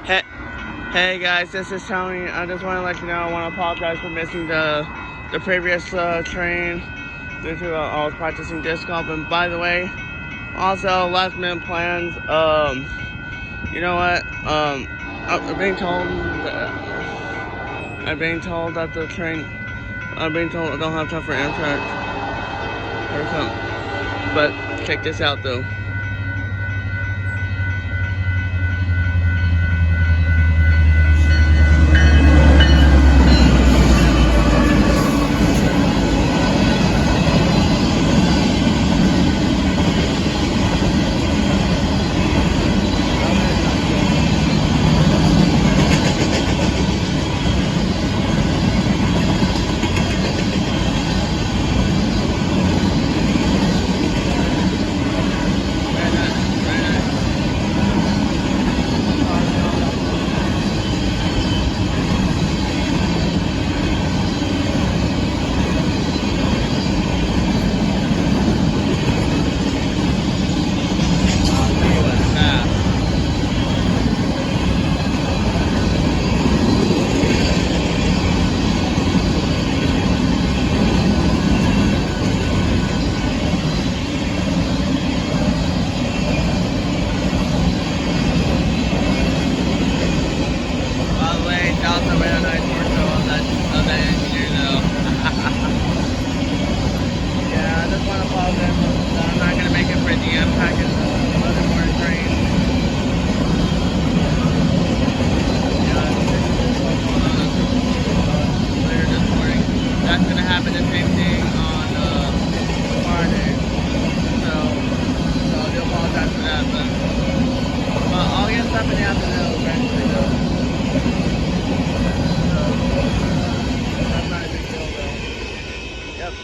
Hey, hey guys, this is Tony. I just want to let you know I want to apologize for missing the previous train due to I was practicing disc golf. And by the way, also last minute plans. You know what? I'm being told that the train. I'm being told I don't have time for Amtrak or something. But check this out though.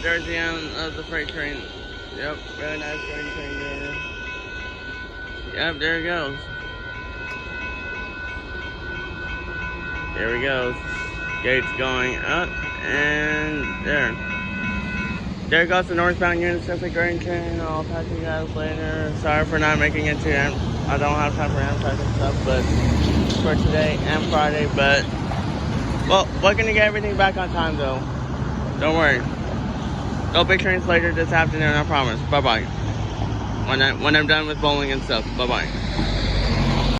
There's the end of the freight train. Yep, really nice freight train there. Yep, there it goes. There we go. Gates going up, and there. There goes the Northbound Union Pacific grain train. I'll talk to you guys later. Sorry for not making it to I don't have time for Amtrak and stuff, but for today and Friday. But well, we're gonna get everything back on time though. Don't worry. No big trains later this afternoon, I promise. Bye-bye. When I'm done with bowling and stuff. Bye-bye.